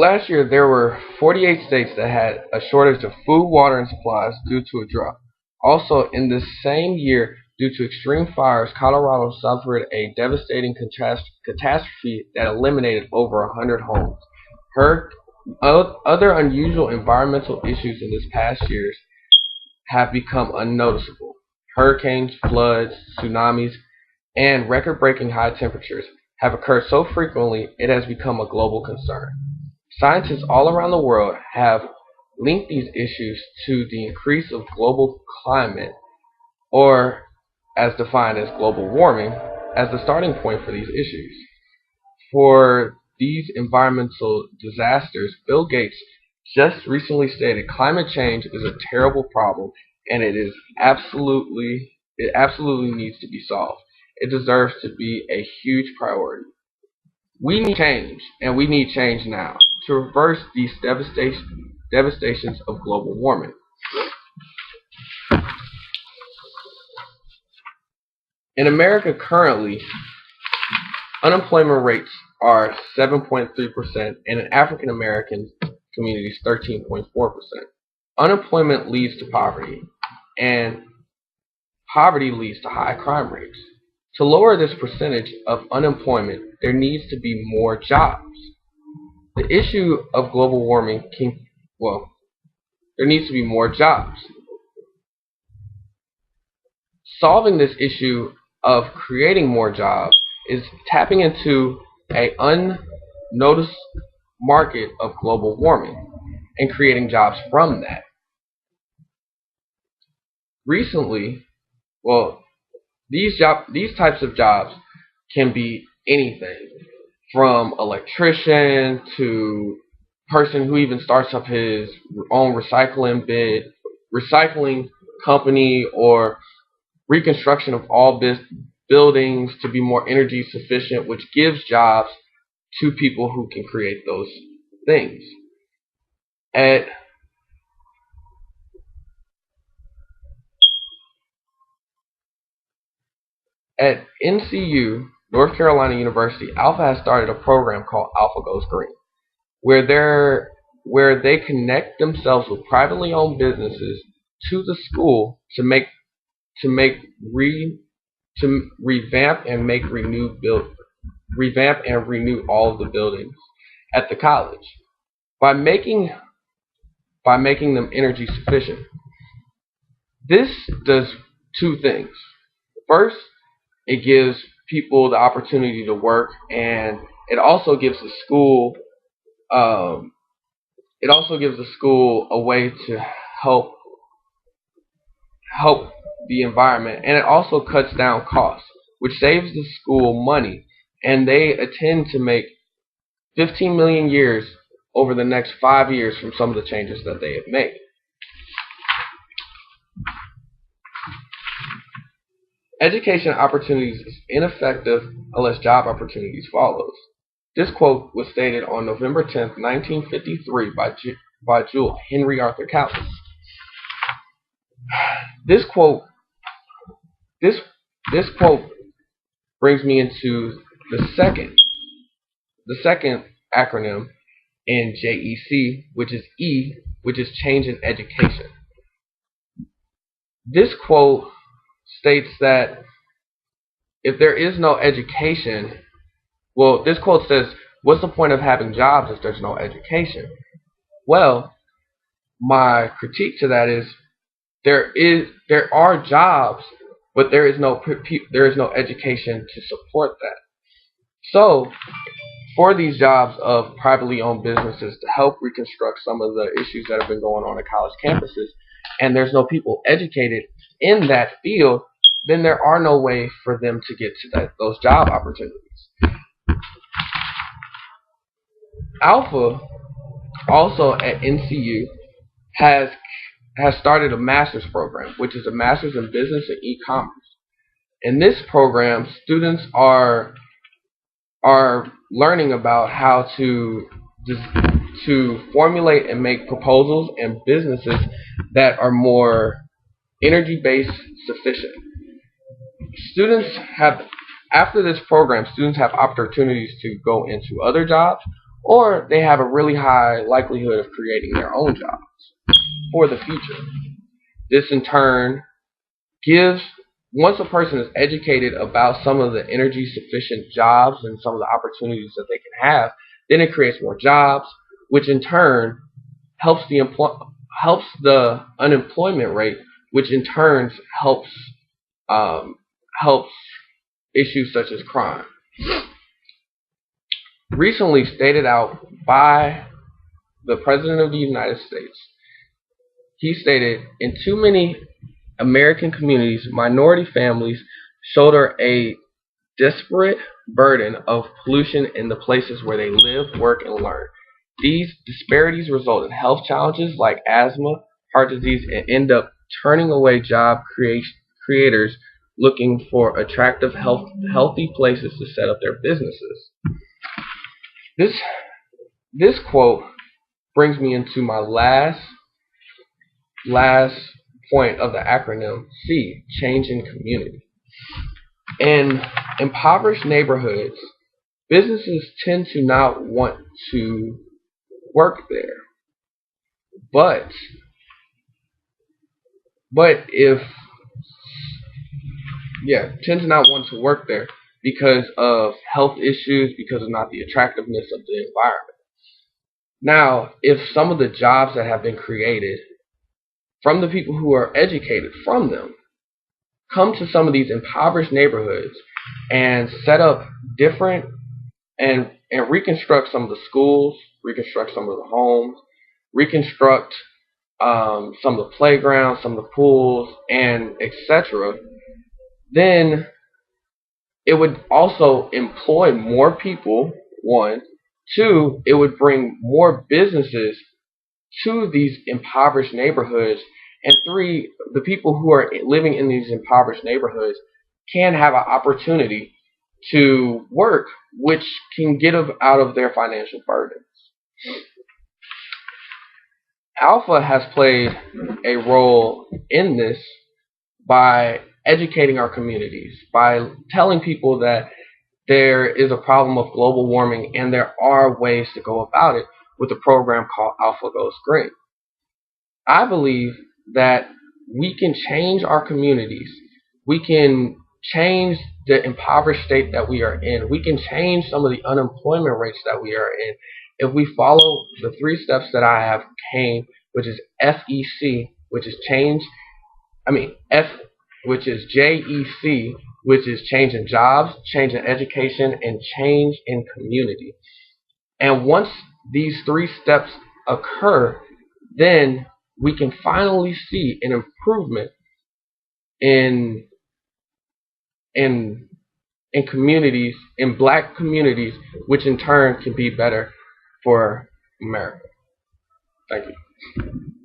Last year, there were 48 states that had a shortage of food, water, and supplies due to a drought. Also, in this same year, due to extreme fires, Colorado suffered a devastating catastrophe that eliminated over 100 homes. Her, Other unusual environmental issues in this past years have become unnoticeable. Hurricanes, floods, tsunamis, and record-breaking high temperatures have occurred so frequently it has become a global concern. Scientists all around the world have linked these issues to the increase of global climate, or as defined as global warming, as the starting point for these issues. For these environmental disasters, Bill Gates just recently stated climate change is a terrible problem and it absolutely needs to be solved. It deserves to be a huge priority. We need change, and we need change now to reverse these devastations of global warming. In America currently, unemployment rates are 7.3%, and in African American communities, 13.4%. Unemployment leads to poverty, and poverty leads to high crime rates. To lower this percentage of unemployment, there needs to be more jobs. The issue of global warming there needs to be more jobs. Solving this issue of creating more jobs is tapping into an unnoticed market of global warming and creating jobs from that. Recently, these types of jobs can be anything from electrician to person who even starts up his own recycling company, or reconstruction of all buildings to be more energy sufficient, which gives jobs to people who can create those things. At At NCU, North Carolina University, Alpha has started a program called Alpha Goes Green, where they connect themselves with privately owned businesses to the school to make re to revamp and renew all of the buildings at the college by making them energy sufficient. This does two things. First, it gives people the opportunity to work, and it also gives the school um, a way to help help the environment, and it also cuts down costs, which saves the school money, and they intend to make 15 million years over the next 5 years from some of the changes that they have made. Education opportunities is ineffective unless job opportunities follows. This quote was stated on November 10th, 1953 by Jewel Henry Arthur Callis. This quote this this quote brings me into the second acronym in JEC, which is E, which is change in education. This quote states that if there is no education, this quote says, what's the point of having jobs if there's no education? Well, my critique to that is there are jobs, but there is no education to support that. So, for these jobs of privately owned businesses to help reconstruct some of the issues that have been going on at college campuses, and there's no people educated in that field, then there are no way for them to get to those job opportunities. Alpha, also at NCU, has started a master's program, which is a master's in business and e-commerce. In this program, students are learning about how to formulate and make proposals and businesses that are more energy-based sufficient. After this program, students have opportunities to go into other jobs, or they have a really high likelihood of creating their own jobs for the future. This in turn gives, once a person is educated about some of the energy sufficient jobs and some of the opportunities that they can have, then it creates more jobs, which in turn helps helps the unemployment rate, which in turn helps um, helps issues such as crime. Recently stated out by the President of the United States, he stated, in too many American communities, minority families shoulder a disparate burden of pollution in the places where they live, work, and learn. These disparities result in health challenges like asthma, heart disease, and end up turning away creators looking for attractive, healthy places to set up their businesses. This this quote brings me into my last point of the acronym C, change in community. In impoverished neighborhoods, businesses tend to not want to work there. But if tend to not want to work there because of health issues, because of not the attractiveness of the environment. Now, if some of the jobs that have been created from the people who are educated from them come to some of these impoverished neighborhoods and set up different and reconstruct some of the schools, reconstruct some of the homes, reconstruct some of the playgrounds, some of the pools, and etc., then it would also employ more people, one. Two, it would bring more businesses to these impoverished neighborhoods. And three, the people who are living in these impoverished neighborhoods can have an opportunity to work, which can get them out of their financial burdens. Alpha has played a role in this by educating our communities, by telling people that there is a problem of global warming and there are ways to go about it with a program called Alpha Goes Green. I believe that we can change our communities. We can change the impoverished state that we are in. We can change some of the unemployment rates that we are in if we follow the 3 steps that I have came, which is FEC, which is change. F, which is JEC, which is change in jobs, change in education, and change in community. And once these 3 steps occur, then we can finally see an improvement in communities, in black communities, which in turn can be better for America. Thank you.